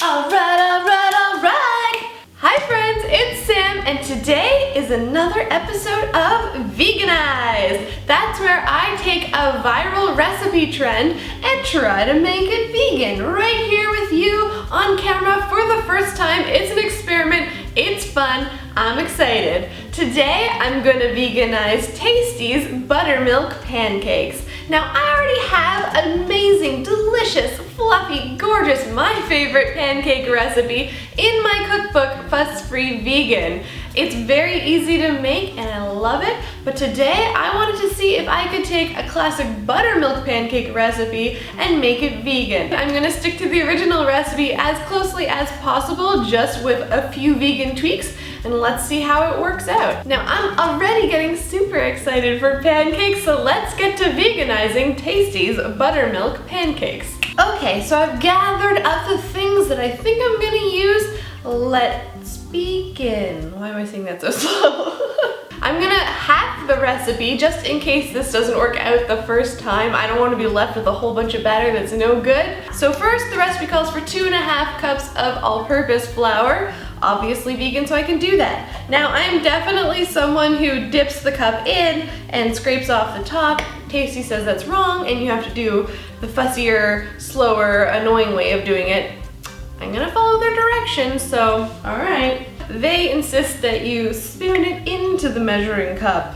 Alright! Hi friends, it's Sam, and today is another episode of Veganized. That's where I take a viral recipe trend and try to make it vegan right here with you on camera for the first time. It's an experiment, it's fun, I'm excited. Today I'm gonna veganize Tasty's buttermilk pancakes. Now I already have amazing, delicious, fluffy, gorgeous, my favorite pancake recipe in my cookbook, Fuss Free Vegan. It's very easy to make and I love it, but today I wanted to see if I could take a classic buttermilk pancake recipe and make it vegan. I'm gonna stick to the original recipe as closely as possible, just with a few vegan tweaks, and let's see how it works out. Now I'm already getting super excited for pancakes, so let's get to veganizing Tasty's buttermilk pancakes. Okay, so I've gathered up the things that I think I'm gonna use. Let's begin. Why am I saying that so slow? I'm gonna hack the recipe just in case this doesn't work out the first time. I don't want to be left with a whole bunch of batter that's no good. So first, the recipe calls for 2.5 cups of all-purpose flour. Obviously vegan, so I can do that. Now, I'm definitely someone who dips the cup in and scrapes off the top. Tasty says that's wrong and you have to do the fussier, slower, annoying way of doing it. I'm gonna follow their directions, so all right. They insist that you spoon it into the measuring cup.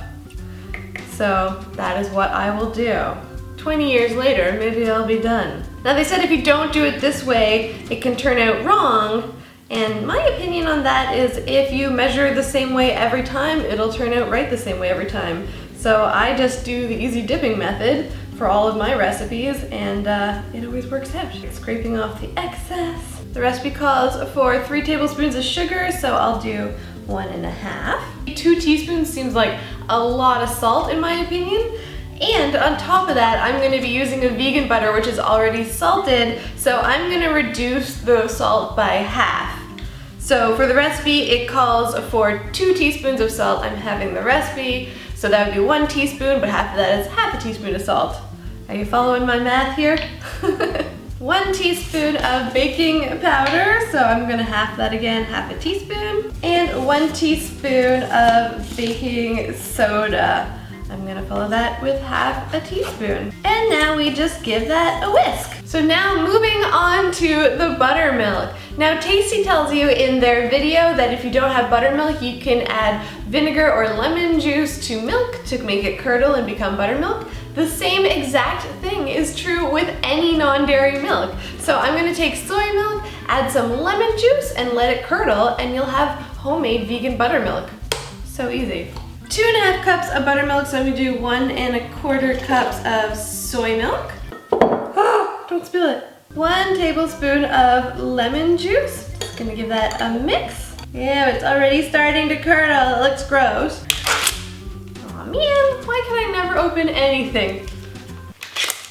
So that is what I will do. 20 years later, maybe I'll be done. Now they said if you don't do it this way, it can turn out wrong. And my opinion on that is if you measure the same way every time, it'll turn out right the same way every time. So I just do the easy dipping method for all of my recipes, and it always works out. Scraping off the excess. The recipe calls for 3 tablespoons of sugar, so I'll do 1.5. 2 teaspoons seems like a lot of salt in my opinion. And on top of that, I'm going to be using a vegan butter which is already salted, so I'm going to reduce the salt by half. So for the recipe, it calls for 2 teaspoons of salt. I'm having the recipe, so that would be 1 teaspoon, but half of that is half a teaspoon of salt. Are you following my math here? 1 teaspoon of baking powder, so I'm gonna half that again, half a teaspoon. And 1 teaspoon of baking soda. I'm gonna follow that with half a teaspoon. And now we just give that a whisk. So now moving on to the buttermilk. Now Tasty tells you in their video that if you don't have buttermilk, you can add vinegar or lemon juice to milk to make it curdle and become buttermilk. The same exact thing is true with any non-dairy milk. So I'm gonna take soy milk, add some lemon juice, and let it curdle, and you'll have homemade vegan buttermilk. So easy. 2.5 cups of buttermilk, so I'm gonna do 1.25 cups of soy milk. Oh, don't spill it. 1 tablespoon of lemon juice. Just gonna give that a mix. Yeah, it's already starting to curdle. It looks gross. Aw man, why can I never open anything?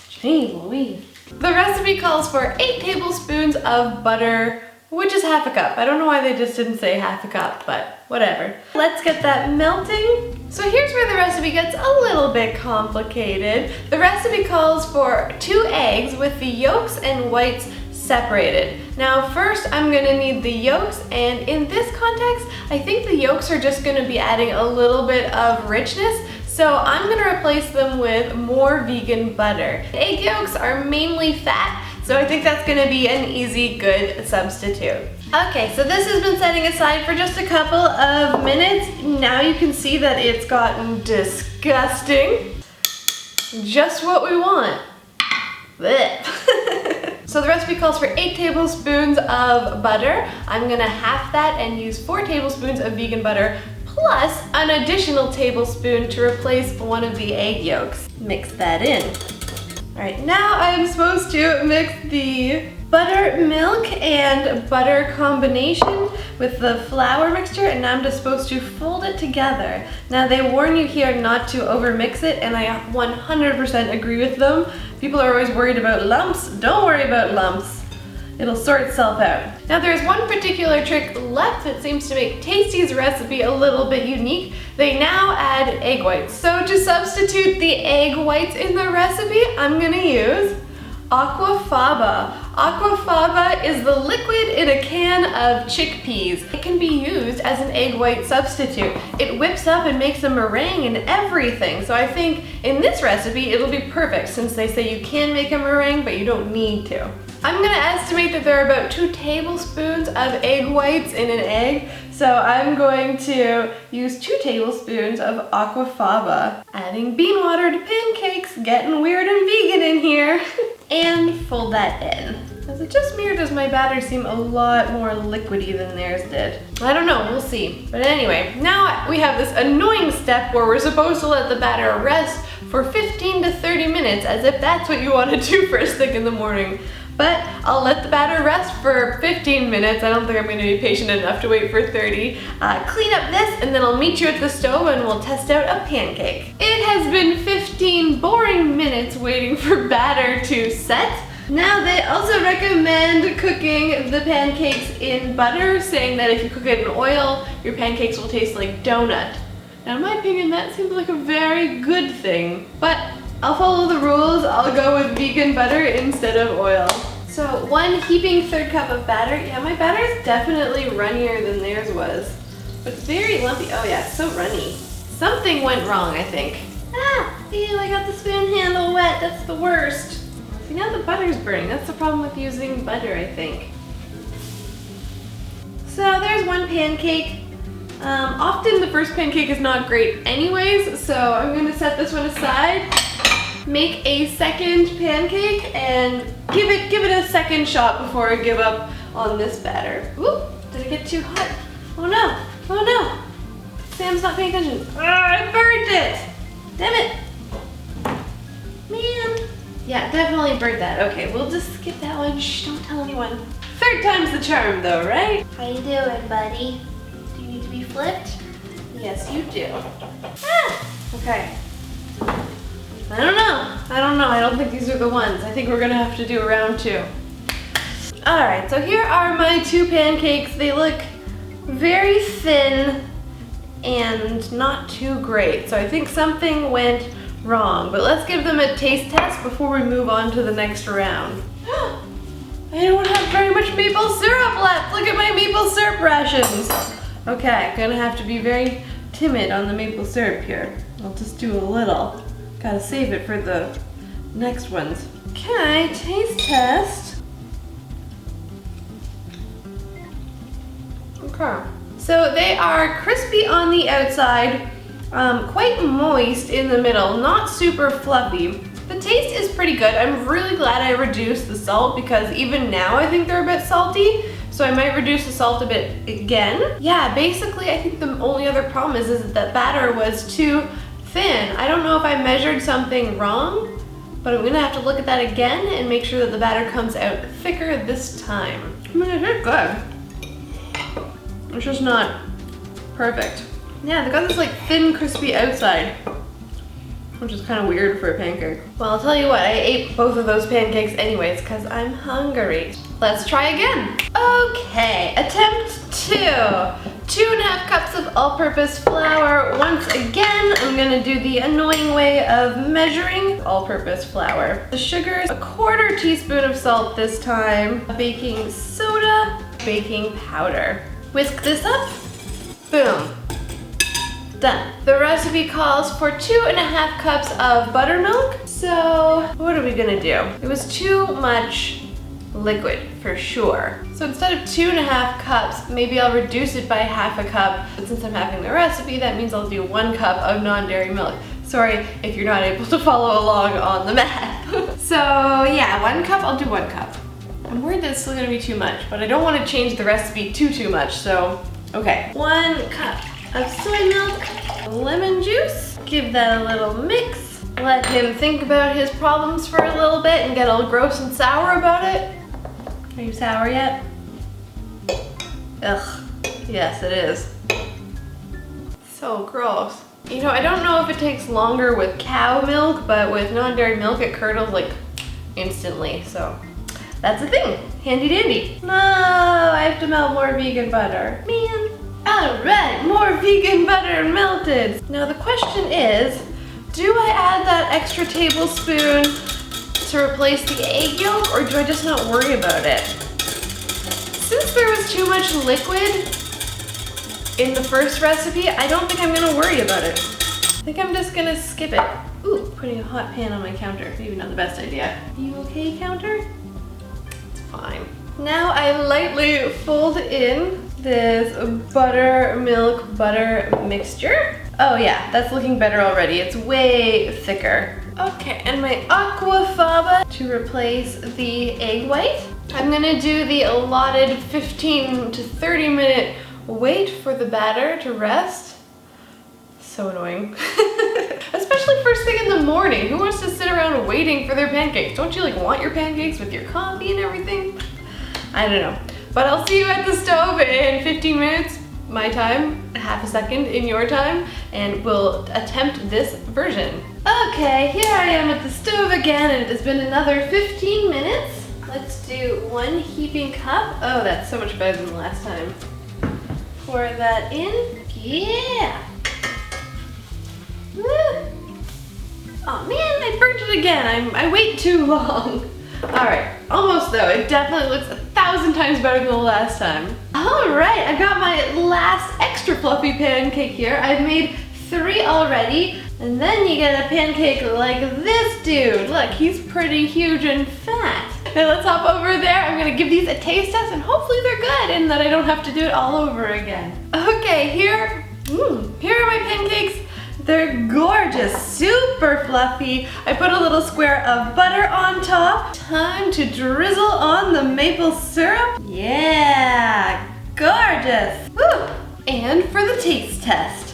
Gee Louise. The recipe calls for 8 tablespoons of butter, which is half a cup. I don't know why they just didn't say half a cup, but whatever. Let's get that melting. So here's where the recipe gets a little bit complicated. The recipe calls for 2 eggs with the yolks and whites separated. Now first I'm gonna need the yolks, and in this context, I think the yolks are just gonna be adding a little bit of richness. So I'm gonna replace them with more vegan butter. Egg yolks are mainly fat, so I think that's gonna be an easy, good substitute. Okay, so this has been setting aside for just a couple of minutes. Now you can see that it's gotten disgusting. Just what we want. Blech. So the recipe calls for 8 tablespoons of butter. I'm gonna half that and use 4 tablespoons of vegan butter plus an additional tablespoon to replace one of the egg yolks. Mix that in. All right, now I'm supposed to mix the buttermilk and butter combination with the flour mixture, and now I'm just supposed to fold it together. Now they warn you here not to overmix it, and I 100% agree with them. People are always worried about lumps. Don't worry about lumps. It'll sort itself out. Now there's one particular trick left that seems to make Tasty's recipe a little bit unique. They now add egg whites. So to substitute the egg whites in the recipe, I'm gonna use aquafaba. Aquafaba is the liquid in a can of chickpeas. It can be used as an egg white substitute. It whips up and makes a meringue and everything. So I think in this recipe, it'll be perfect since they say you can make a meringue, but you don't need to. I'm gonna estimate that there are about 2 tablespoons of egg whites in an egg. So I'm going to use 2 tablespoons of aquafaba. Adding bean water to pancakes, getting weird and vegan in here. And fold that in. Is it just me or does my batter seem a lot more liquidy than theirs did? I don't know, we'll see. But anyway, now we have this annoying step where we're supposed to let the batter rest for 15 to 30 minutes as if that's what you want to do first thing in the morning. But I'll let the batter rest for 15 minutes. I don't think I'm going to be patient enough to wait for 30. Clean up this and then I'll meet you at the stove and we'll test out a pancake. It has been 15 boring minutes waiting for batter to set. Now they also recommend cooking the pancakes in butter, saying that if you cook it in oil, your pancakes will taste like donut. Now in my opinion, that seems like a very good thing, but I'll follow the rules. I'll go with vegan butter instead of oil. So 1 heaping 3rd cup of batter. Yeah, my batter is definitely runnier than theirs was, but it's very lumpy. Oh yeah, it's so runny. Something went wrong, I think. Ah, ew, I got the spoon handle wet. That's the worst. See, now the butter's burning. That's the problem with using butter, I think. So there's 1 pancake. Often the first pancake is not great anyways, so I'm gonna set this one aside. Make a 2nd pancake and give it a 2nd shot before I give up on this batter. Ooh, did it get too hot? Oh no, oh no. Sam's not paying attention. I burned it. Damn it. Man. Yeah, definitely burnt that. Okay, we'll just skip that one. Shh, don't tell anyone. 3rd time's the charm though, right? How you doing, buddy? Do you need to be flipped? Yes, you do. Ah, okay. I don't know. I don't think these are the ones. I think we're gonna have to do a round 2. All right, so here are my 2 pancakes. They look very thin and not too great. So I think something went wrong, but let's give them a taste test before we move on to the next round. I don't have very much maple syrup left. Look at my maple syrup rations. Okay, gonna have to be very timid on the maple syrup here. I'll just do a little. Gotta save it for the next ones. Okay, taste test. Okay. So they are crispy on the outside, quite moist in the middle, not super fluffy. The taste is pretty good. I'm really glad I reduced the salt because even now I think they're a bit salty. So I might reduce the salt a bit again. Yeah, basically I think the only other problem is that batter was too thin. I don't know if I measured something wrong, but I'm gonna have to look at that again and make sure that the batter comes out thicker this time. I mean, it is good. It's just not perfect. Yeah, they got this like thin, crispy outside, which is kind of weird for a pancake. Well, I'll tell you what, I ate both of those pancakes anyways because I'm hungry. Let's try again. Okay, attempt 2. 2.5 cups of all-purpose flour. Once again, I'm gonna do the annoying way of measuring all-purpose flour. The sugar, 1/4 teaspoon of salt this time, baking soda, baking powder. Whisk this up, boom. Done. The recipe calls for 2.5 cups of buttermilk. So what are we gonna do? It was too much liquid for sure. So instead of 2.5 cups, maybe I'll reduce it by 1/2 cup. But since I'm having the recipe, that means I'll do 1 cup of non-dairy milk. Sorry if you're not able to follow along on the math. So yeah, 1 cup, I'll do 1 cup. I'm worried that it's still gonna be too much, but I don't want to change the recipe too much, so okay. 1 cup of soy milk, lemon juice, give that a little mix. Let him think about his problems for a little bit and get all gross and sour about it. Are you sour yet? Ugh, yes it is. So gross. You know, I don't know if it takes longer with cow milk, but with non-dairy milk it curdles like instantly, so that's a thing. Handy dandy. No, I have to melt more vegan butter. Man. Alright, more vegan butter melted. Now the question is, do I add that extra tablespoon chance to replace the egg yolk, or do I just not worry about it? Since there was too much liquid in the first recipe, I don't think I'm gonna worry about it. I think I'm just gonna skip it. Ooh, putting a hot pan on my counter. Maybe not the best idea. You okay, counter? It's fine. Now I lightly fold in this buttermilk butter mixture. Oh yeah, that's looking better already. It's way thicker. Okay, and my aquafaba to replace the egg white. I'm gonna do the allotted 15 to 30 minute wait for the batter to rest. So annoying. Especially first thing in the morning. Who wants to sit around waiting for their pancakes? Don't you like want your pancakes with your coffee and everything? I don't know. But I'll see you at the stove in 15 minutes, my time, half a second in your time, and we'll attempt this version. Okay, here I am at the stove again, and it has been another 15 minutes. Let's do 1 heaping cup. Oh, that's so much better than the last time. Pour that in. Yeah! Woo. Oh man, I burnt it again. I wait too long. Alright, almost though. It definitely looks 1,000 times better than the last time. Alright, I got my last extra fluffy pancake here. I've made 3 already. And then you get a pancake like this dude. Look, he's pretty huge and fat. Now let's hop over there. I'm gonna give these a taste test and hopefully they're good and that I don't have to do it all over again. Okay, here are my pancakes. They're gorgeous, super fluffy. I put a little square of butter on top. Time to drizzle on the maple syrup. Yeah, gorgeous. Woo. And for the taste test.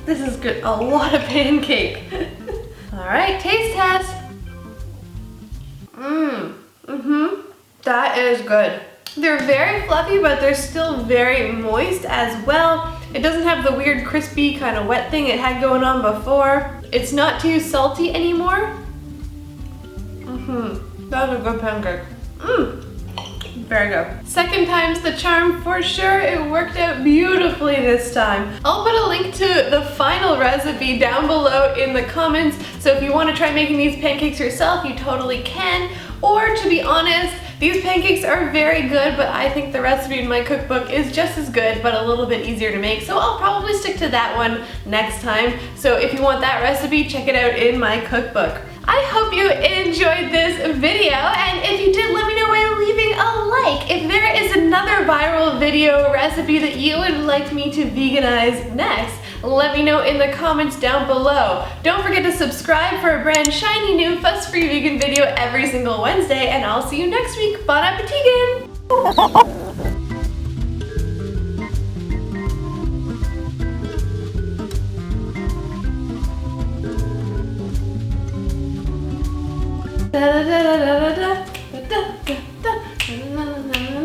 This is good, a lot of pancake. All right, taste test. That is good. They're very fluffy, but they're still very moist as well. It doesn't have the weird crispy kind of wet thing it had going on before. It's not too salty anymore. That's a good pancake. Very good. Second time's the charm for sure. It worked out beautifully this time. I'll put a link to the final recipe down below in the comments. So if you want to try making these pancakes yourself, you totally can. Or to be honest, these pancakes are very good, but I think the recipe in my cookbook is just as good, but a little bit easier to make. So I'll probably stick to that one next time. So if you want that recipe, check it out in my cookbook. I hope you enjoyed this video, and if you did, let me know by leaving a like. If there is another viral video recipe that you would like me to veganize next, let me know in the comments down below. Don't forget to subscribe for a brand shiny new fuss-free vegan video every single Wednesday, and I'll see you next week. Bon appetit! Da da da da da da da da da da da da da da.